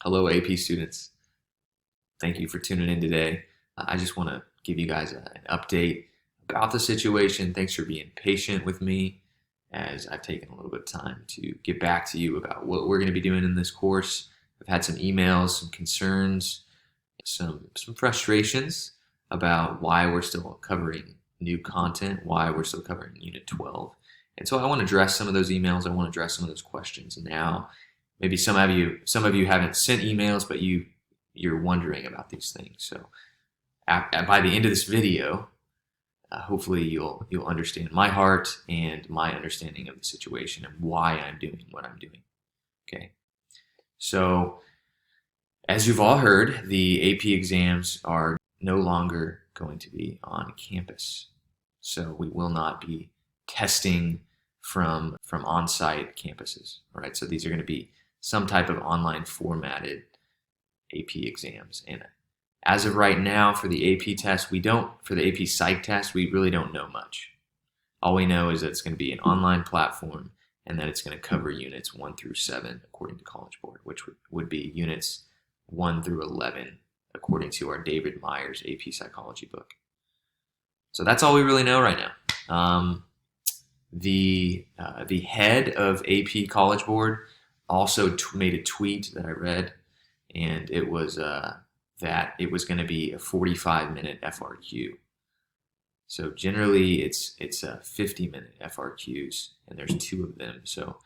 Hello, AP students. Thank you for tuning in today. I just want to give you guys an update about the situation. Thanks for being patient with me as I've taken a little bit of time to get back to you about what we're going to be doing in this course. I've had some emails, some concerns, some frustrations about why we're still covering new content, why we're still covering Unit 12. And so I want to address some of those emails. I want to address some of those questions now. Maybe some of you haven't sent emails, but you're wondering about these things. So by the end of this video, hopefully you'll understand my heart and my understanding of the situation and why I'm doing what I'm doing. Okay. So as you've all heard, the AP exams are no longer going to be on campus. So we will not be testing from on-site campuses. All right. So these are going to be some type of online formatted AP exams. And as of right now, for the AP test, for the AP Psych test, we really don't know much. All we know is that it's going to be an online platform and that it's going to cover units 1 through 7, according to College Board, which would be units 1 through 11, according to our David Myers AP Psychology book. So that's all we really know right now. The head of AP College Board also made a tweet that I read, and it was that it was going to be a 45-minute FRQ. So generally, it's 50-minute FRQs, and there's 2 of them. So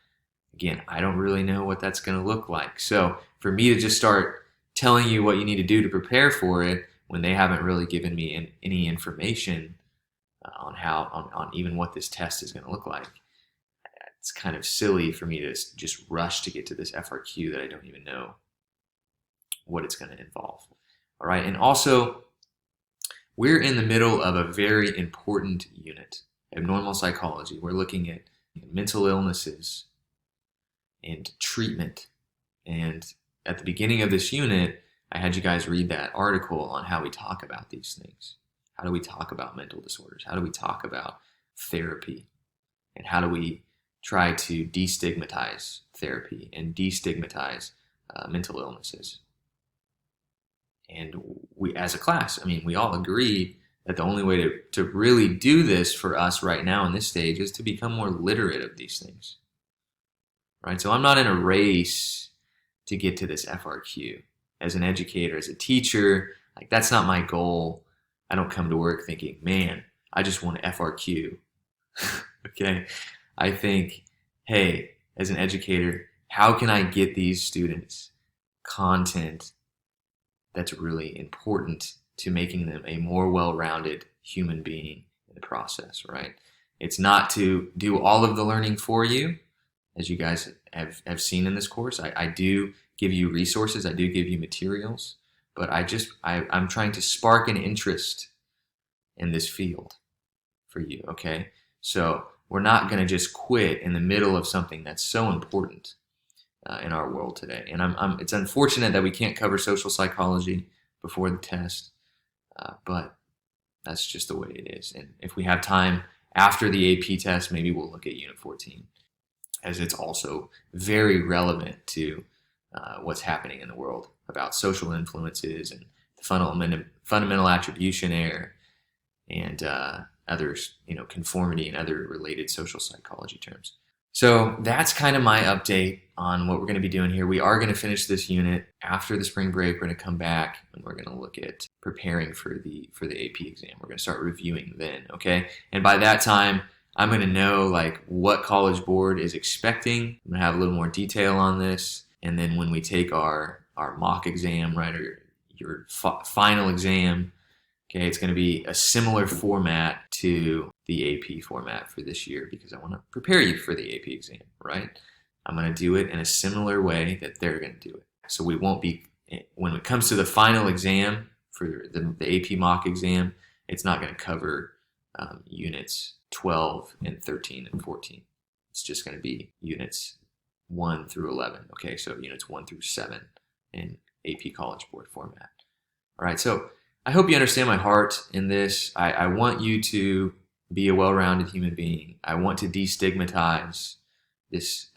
again, I don't really know what that's going to look like. So for me to just start telling you what you need to do to prepare for it when they haven't really given me any information on even what this test is going to look like, it's kind of silly for me to just rush to get to this FRQ that I don't even know what it's going to involve. All right, and also we're in the middle of a very important unit, abnormal psychology. We're looking at mental illnesses and treatment. And at the beginning of this unit, I had you guys read that article on how we talk about these things. How do we talk about mental disorders? How do we talk about therapy? And how do we try to destigmatize therapy and destigmatize mental illnesses? And we, as a class, we all agreed that the only way to really do this for us right now in this stage is to become more literate of these things. Right? So I'm not in a race to get to this FRQ. As an educator, as a teacher, that's not my goal. I don't come to work thinking, man, I just want an FRQ. Okay? I think, hey, as an educator, how can I get these students content that's really important to making them a more well-rounded human being in the process, right? It's not to do all of the learning for you, as you guys have seen in this course. I do give you resources, I do give you materials, but I'm trying to spark an interest in this field for you, okay? So we're not going to just quit in the middle of something that's so important in our world today. And it's unfortunate that we can't cover social psychology before the test, but that's just the way it is. And if we have time after the AP test, maybe we'll look at Unit 14, as it's also very relevant to what's happening in the world about social influences and the fundamental attribution error and others, conformity and other related social psychology terms. So that's kind of my update on what we're going to be doing here. We are going to finish this unit after the spring break. We're going to come back and we're going to look at preparing for the AP exam. We're going to start reviewing then, okay? And by that time, I'm going to know what College Board is expecting. I'm going to have a little more detail on this. And then when we take our mock exam, right, or your final exam, okay, it's going to be a similar format to the AP format for this year because I want to prepare you for the AP exam, right? I'm going to do it in a similar way that they're going to do it. So we won't be, when it comes to the final exam for the AP mock exam, it's not going to cover units 12 and 13 and 14. It's just going to be units 1 through 11. Okay, so units 1 through 7 in AP College Board format. All right, so I hope you understand my heart in this. I want you to be a well-rounded human being. I want to destigmatize this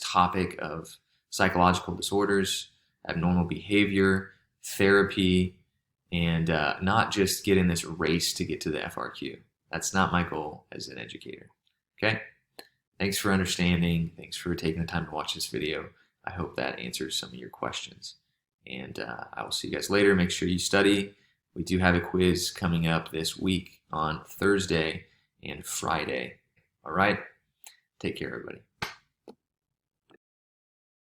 topic of psychological disorders. abnormal behavior, therapy, and not just get in this race to get to the FRQ. That's not my goal as an educator. Okay? Thanks for understanding. Thanks for taking the time to watch this video. I hope that answers some of your questions. And I will see you guys later. Make sure you study. We do have a quiz coming up this week on Thursday and Friday. All right? Take care, everybody.